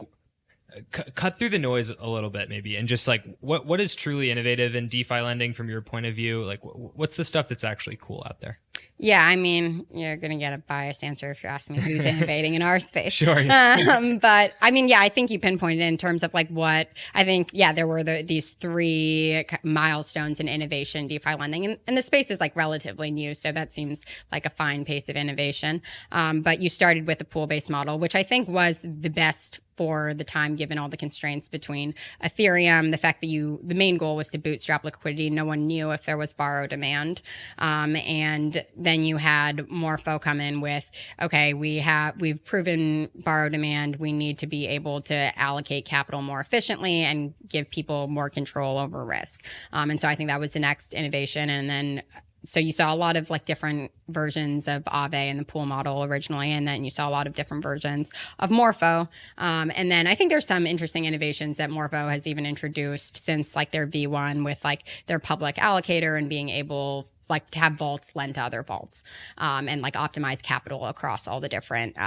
cut through the noise a little bit maybe, and just like what is truly innovative in DeFi lending from your point of view? Like what's the stuff that's actually cool out there? Yeah, I mean, you're going to get a biased answer if you're asking me who's innovating in our space. Sure. But I mean, yeah, I think you pinpointed in terms of like what I think, yeah, there were these three milestones in innovation, DeFi lending, and the space is like relatively new. So that seems like a fine pace of innovation. But you started with the pool-based model, which I think was the best for the time, given all the constraints between Ethereum, the fact that the main goal was to bootstrap liquidity. No one knew if there was borrow demand. And then you had Morpho come in with, okay, we've proven borrow demand. We need to be able to allocate capital more efficiently and give people more control over risk. And so I think that was the next innovation. And then so you saw a lot of like different versions of Aave and the pool model originally, and then you saw a lot of different versions of Morpho. And then I think there's some interesting innovations that Morpho has even introduced since like their V1 with like their public allocator and being able like to have vaults lend to other vaults, and like optimize capital across all the different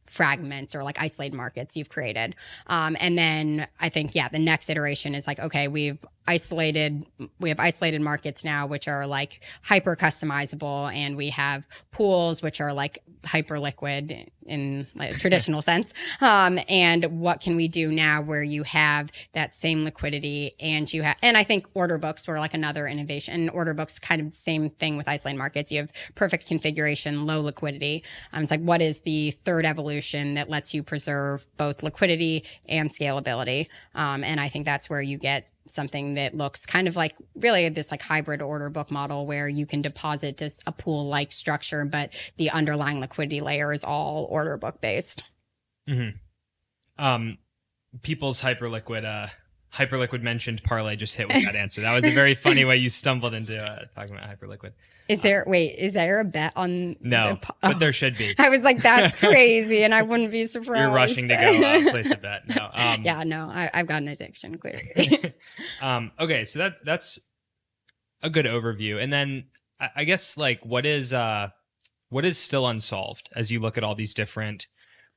fragments or like isolated markets you've created. And then I think, yeah, the next iteration is like, okay, we have isolated markets now, which are like hyper customizable, and we have pools, which are like hyper liquid in like a traditional sense. And what can we do now where you have that same liquidity and you have, and I think order books were like another innovation, and order books kind of the same thing with isolated markets. You have perfect configuration, low liquidity. It's like, what is the third evolution that lets you preserve both liquidity and scalability? And I think that's where you get something that looks kind of like really this like hybrid order book model where you can deposit this a pool like structure, but the underlying liquidity layer is all order book based. Mm-hmm. People's hyperliquid Hyperliquid mentioned Parlay just hit with that answer. That was a very funny way you stumbled into talking about Hyperliquid. Is there a bet on? No, but there should be. I was like, that's crazy, and I wouldn't be surprised. You're rushing to go place a bet. No. Yeah, no, I've got an addiction, clearly. Okay, so that's a good overview. And then I guess like what is still unsolved as you look at all these different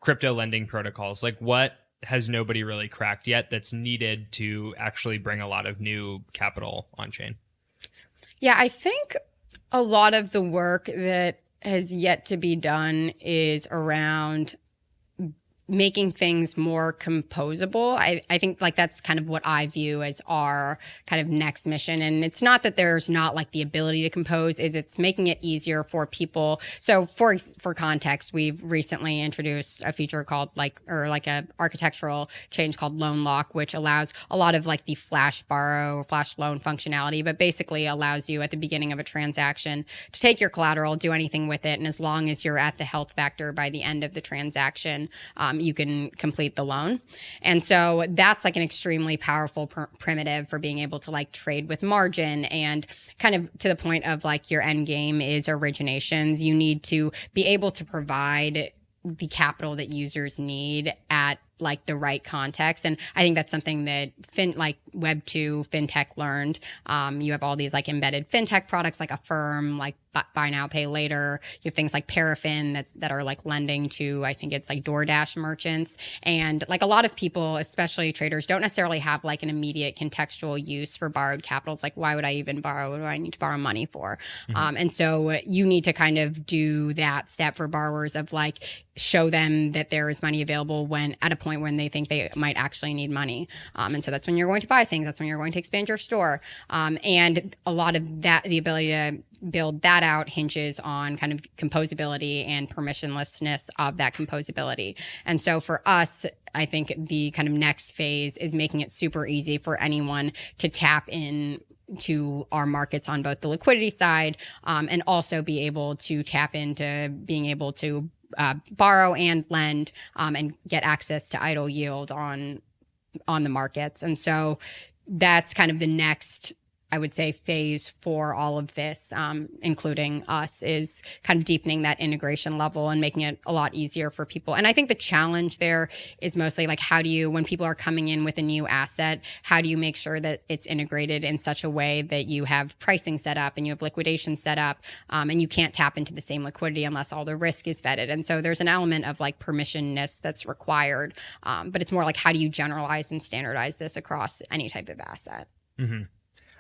crypto lending protocols? Like what has nobody really cracked yet that's needed to actually bring a lot of new capital on chain? Yeah, I think a lot of the work that has yet to be done is around making things more composable. I think like that's kind of what I view as our kind of next mission. And it's not that there's not like the ability to compose, it's making it easier for people. So for context, we've recently introduced a feature called a architectural change called Loan Lock, which allows a lot of like the flash borrow, flash loan functionality, but basically allows you at the beginning of a transaction to take your collateral, do anything with it. And as long as you're at the health factor by the end of the transaction, you can complete the loan. And so that's like an extremely powerful primitive for being able to like trade with margin, and kind of to the point of like your end game is originations. You need to be able to provide the capital that users need at like the right context. And I think that's something that Web2 fintech learned. You have all these like embedded fintech products like Affirm, like buy now, pay later. You have things like Paraffin that are like lending to, I think it's like DoorDash merchants. And like a lot of people, especially traders, don't necessarily have like an immediate contextual use for borrowed capital. It's like, why would I even borrow? What do I need to borrow money for? And so you need to kind of do that step for borrowers of like, show them that there is money available when at a point when they think they might actually need money. And so that's when you're going to buy things. That's when you're going to expand your store. And a lot of that, the ability to build that out hinges on kind of composability and permissionlessness of that composability. And so for us, I think the kind of next phase is making it super easy for anyone to tap in to our markets on both the liquidity side, and also be able to tap into being able to borrow and lend, and get access to idle yield on the markets. And so that's kind of the next, I would say, phase for all of this, including us, is kind of deepening that integration level and making it a lot easier for people. And I think the challenge there is mostly like, how do you, when people are coming in with a new asset, how do you make sure that it's integrated in such a way that you have pricing set up and you have liquidation set up, and you can't tap into the same liquidity unless all the risk is vetted. And so there's an element of like permissionness that's required, but it's more like, how do you generalize and standardize this across any type of asset? Mm-hmm.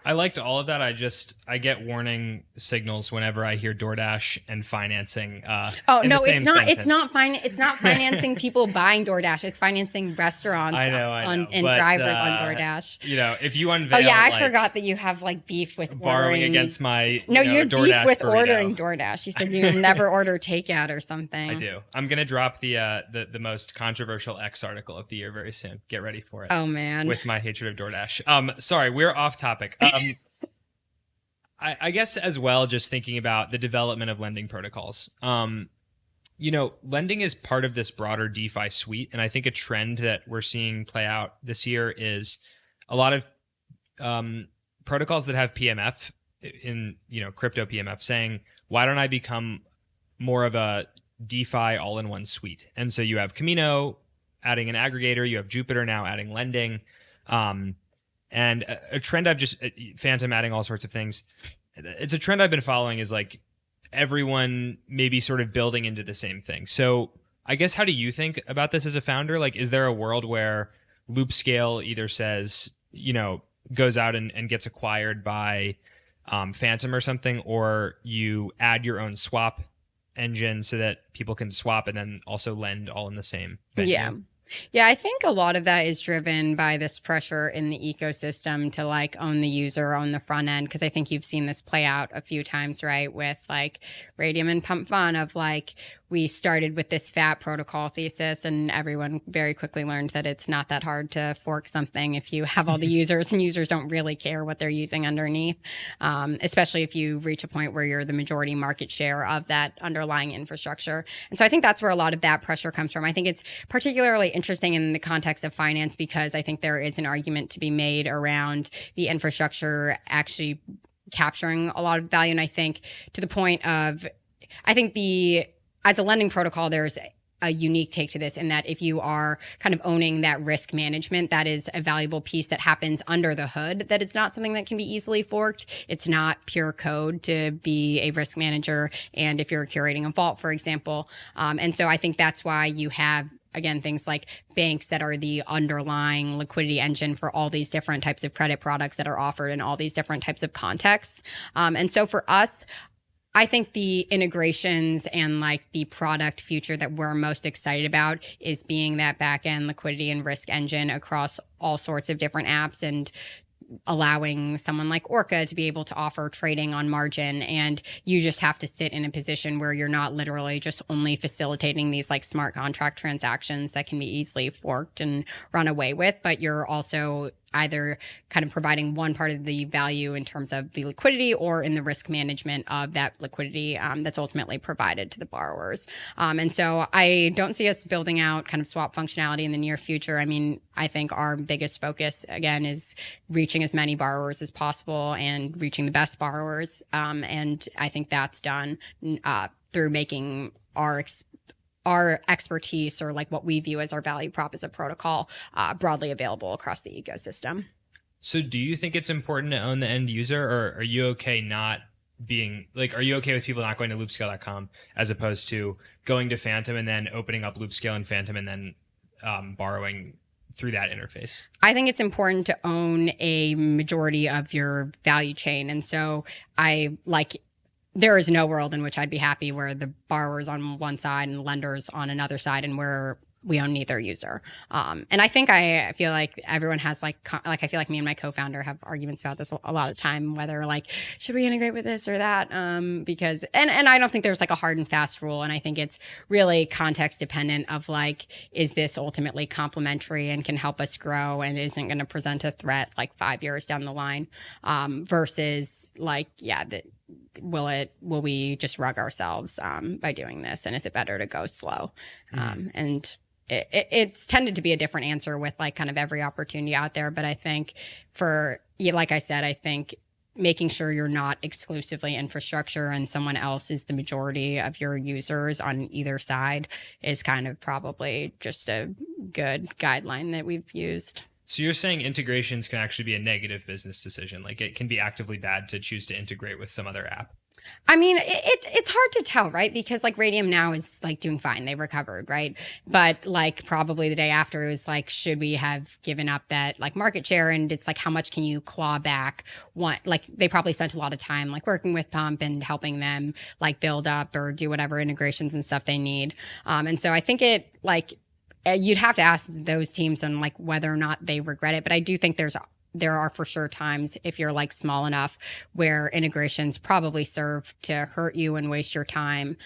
I liked all of that. I get warning signals whenever I hear DoorDash and financing. Oh no, it's not. Sentence. It's not financing people buying DoorDash. It's financing restaurants. I know. And drivers on DoorDash. You know, if you unveil. Oh yeah, I forgot that you have like beef with borrowing against my. No, you have DoorDash beef with burrito. ordering DoorDash. You said you never order takeout or something. I do. I'm gonna drop the most controversial X article of the year very soon. Get ready for it. Oh man. With my hatred of DoorDash. Sorry, we're off topic. I guess as well, just thinking about the development of lending protocols. Lending is part of this broader DeFi suite. And I think a trend that we're seeing play out this year is a lot of protocols that have PMF in, crypto PMF saying, why don't I become more of a DeFi all-in-one suite? And so you have Camino adding an aggregator, you have Jupiter now adding lending. And a trend Phantom adding all sorts of things. It's a trend I've been following is like everyone maybe sort of building into the same thing. So I guess, how do you think about this as a founder? Like, is there a world where Loopscale either says, goes out and gets acquired by Phantom or something, or you add your own swap engine so that people can swap and then also lend all in the same venue? Yeah, I think a lot of that is driven by this pressure in the ecosystem to like own the user on the front end. Cause I think you've seen this play out a few times, right? With like Radium and Pump Fun of like, we started with this fat protocol thesis, and everyone very quickly learned that it's not that hard to fork something if you have all the users, and users don't really care what they're using underneath, especially if you reach a point where you're the majority market share of that underlying infrastructure. And so I think that's where a lot of that pressure comes from. I think it's particularly interesting in the context of finance because I think there is an argument to be made around the infrastructure actually capturing a lot of value. And I think to the point of, I think as a lending protocol, there's a unique take to this in that if you are kind of owning that risk management, that is a valuable piece that happens under the hood. That is not something that can be easily forked. It's not pure code to be a risk manager. And if you're curating a vault, for example. And so I think that's why you have, again, things like banks that are the underlying liquidity engine for all these different types of credit products that are offered in all these different types of contexts. And so for us, I think the integrations and like the product future that we're most excited about is being that back end liquidity and risk engine across all sorts of different apps and allowing someone like Orca to be able to offer trading on margin. And you just have to sit in a position where you're not literally just only facilitating these like smart contract transactions that can be easily forked and run away with, but you're also either kind of providing one part of the value in terms of the liquidity or in the risk management of that liquidity that's ultimately provided to the borrowers. And so I don't see us building out kind of swap functionality in the near future. I mean, I think our biggest focus, again, is reaching as many borrowers as possible and reaching the best borrowers. And I think that's done through making our expertise or like what we view as our value prop as a protocol broadly available across the ecosystem. So do you think it's important to own the end user, or are you okay not being like, are you okay with people not going to loopscale.com as opposed to going to Phantom and then opening up Loopscale and Phantom and then borrowing through that interface? I think it's important to own a majority of your value chain. And so there is no world in which I'd be happy where the borrower's on one side and lenders on another side and where we own neither user. And I feel like everyone has I feel like me and my co-founder have arguments about this a lot of time, whether like, should we integrate with this or that? Because I don't think there's like a hard and fast rule. And I think it's really context dependent of like, is this ultimately complementary and can help us grow and isn't going to present a threat like 5 years down the line, versus like, will we just rug ourselves by doing this? And is it better to go slow? And it's tended to be a different answer with like kind of every opportunity out there. But I think like I said, I think making sure you're not exclusively infrastructure and someone else is the majority of your users on either side is kind of probably just a good guideline that we've used. So you're saying integrations can actually be a negative business decision. Like it can be actively bad to choose to integrate with some other app. I mean, it's hard to tell, right? Because like Radium now is like doing fine. They recovered, right? But like probably the day after it was like, should we have given up that like market share? And it's like, how much can you claw back? Like they probably spent a lot of time like working with Pump and helping them like build up or do whatever integrations and stuff they need. And so I think you'd have to ask those teams on like whether or not they regret it. But I do think there are for sure times if you're like small enough where integrations probably serve to hurt you and waste your time,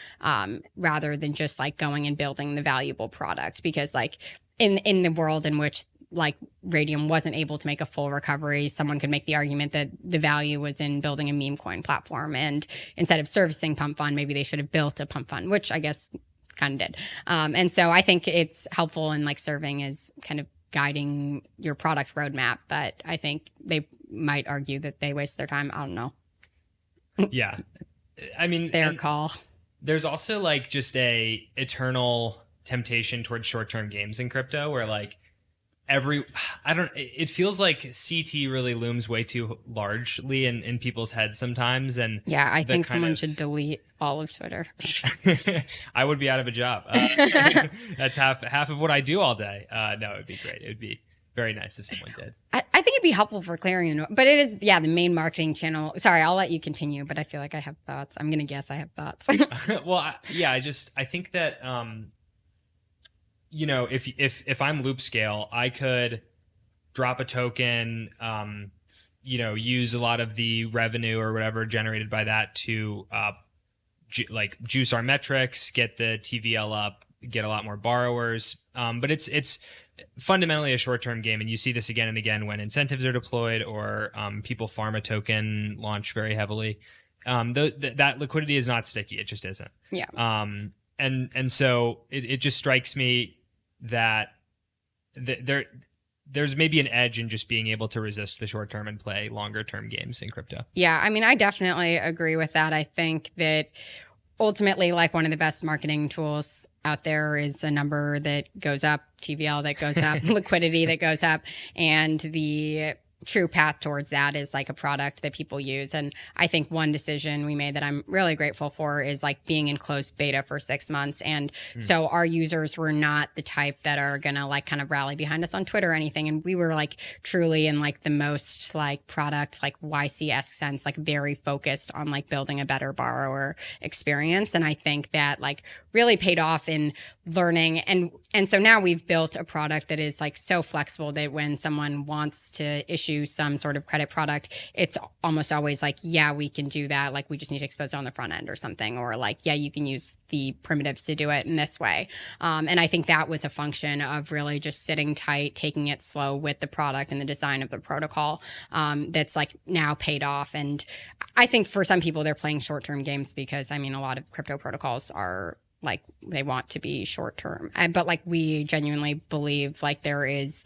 rather than just like going and building the valuable product. Because like in the world in which like Radium wasn't able to make a full recovery, someone could make the argument that the value was in building a meme coin platform. And instead of servicing Pump Fund, maybe they should have built a Pump Fund, which I guess kind of did. And so I think it's helpful in like serving as kind of guiding your product roadmap, but I think they might argue that they waste their time. I don't know. Yeah. I mean, their call. There's also like just a eternal temptation towards short-term games in crypto where like it feels like CT really looms way too largely in people's heads sometimes. And yeah, I think someone should delete all of Twitter. I would be out of a job. That's half of what I do all day. No, it'd be great. It would be very nice if someone did. I think it'd be helpful for clearing, but it is, the main marketing channel. Sorry, I'll let you continue, but I feel like I have thoughts. I'm going to guess I have thoughts. Well, I think that, if I'm Loopscale, I could drop a token, use a lot of the revenue or whatever generated by that to juice our metrics, get the TVL up, get a lot more borrowers. But it's fundamentally a short-term game, and you see this again and again when incentives are deployed or people farm a token, launch very heavily. That liquidity is not sticky. It just isn't. Yeah. And so it just strikes me that there's maybe an edge in just being able to resist the short term and play longer term games in crypto. Yeah, I mean, I definitely agree with that. I think that ultimately, like, one of the best marketing tools out there is a number that goes up, TVL that goes up, liquidity that goes up, and the true path towards that is like a product that people use. And I think one decision we made that I'm really grateful for is like being in closed beta for 6 months. And so our users were not the type that are going to like kind of rally behind us on Twitter or anything. And we were like truly in like the most like product, like YCS sense, like very focused on like building a better borrower experience. And I think that like really paid off in learning. And so now we've built a product that is like so flexible that when someone wants to issue some sort of credit product, it's almost always like, yeah, we can do that. Like, we just need to expose it on the front end or something. Or like, yeah, you can use the primitives to do it in this way. And I think that was a function of really just sitting tight, taking it slow with the product and the design of the protocol, that's like now paid off. And I think for some people, they're playing short-term games because, I mean, a lot of crypto protocols are like, they want to be short term. But like, we genuinely believe like there is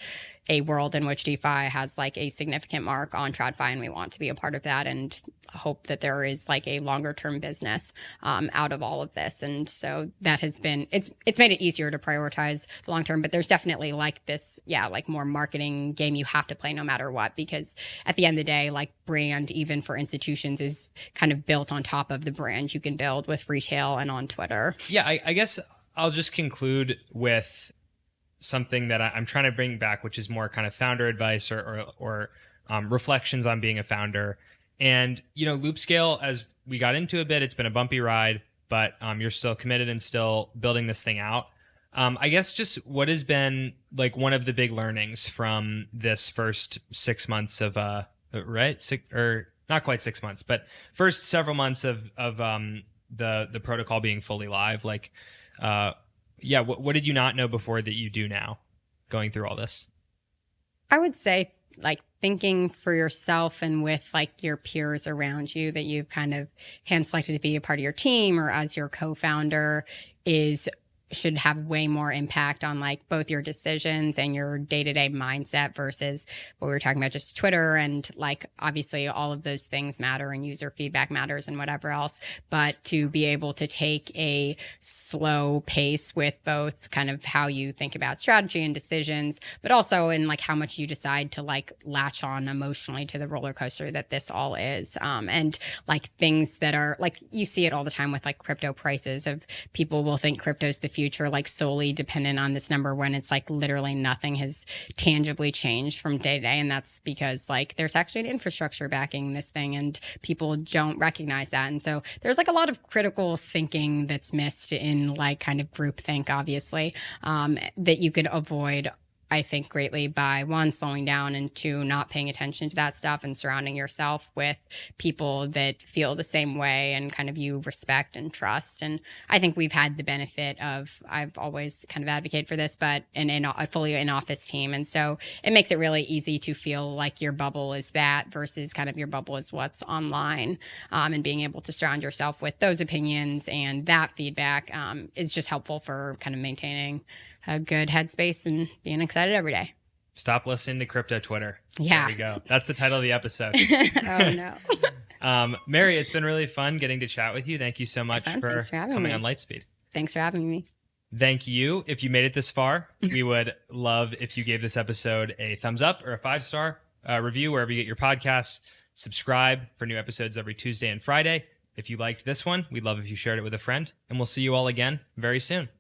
a world in which DeFi has like a significant mark on TradFi, and we want to be a part of that and hope that there is like a longer term business out of all of this. And so that has been, it's made it easier to prioritize the long term, but there's definitely like this, like more marketing game you have to play no matter what, because at the end of the day, like brand, even for institutions, is kind of built on top of the brand you can build with retail and on Twitter. Yeah, I guess I'll just conclude with something that I'm trying to bring back, which is more kind of founder advice or reflections on being a founder. And, Loopscale, as we got into a bit, it's been a bumpy ride, but you're still committed and still building this thing out. I guess just what has been like one of the big learnings from this first 6 months of, not quite 6 months, but first several months of the protocol being fully live. Like, what did you not know before that you do now going through all this? I would say like thinking for yourself and with like your peers around you that you've kind of hand selected to be a part of your team or as your co-founder should have way more impact on like both your decisions and your day-to-day mindset versus what we were talking about, just Twitter. And like, obviously all of those things matter and user feedback matters and whatever else, but to be able to take a slow pace with both kind of how you think about strategy and decisions, but also in like how much you decide to like latch on emotionally to the roller coaster that this all is. And like things that are like, you see it all the time with like crypto prices of people will think crypto's the future, like solely dependent on this number when it's like literally nothing has tangibly changed from day to day. And that's because like there's actually an infrastructure backing this thing and people don't recognize that. And so there's like a lot of critical thinking that's missed in like kind of groupthink, obviously, that you could avoid, I think, greatly by one, slowing down, and two, not paying attention to that stuff and surrounding yourself with people that feel the same way and kind of you respect and trust. And I think we've had the benefit of, I've always kind of advocated for this, but a fully in-office team. And so it makes it really easy to feel like your bubble is that versus kind of your bubble is what's online. And being able to surround yourself with those opinions and that feedback is just helpful for kind of maintaining a good headspace and being excited every day. Stop listening to crypto Twitter. Yeah. There we go. That's the title of the episode. Oh, no. Mary, it's been really fun getting to chat with you. Thank you so much for coming on Lightspeed. Thanks for having me. Thank you. If you made it this far, we would love if you gave this episode a thumbs up or a 5-star review wherever you get your podcasts. Subscribe for new episodes every Tuesday and Friday. If you liked this one, we'd love if you shared it with a friend. And we'll see you all again very soon.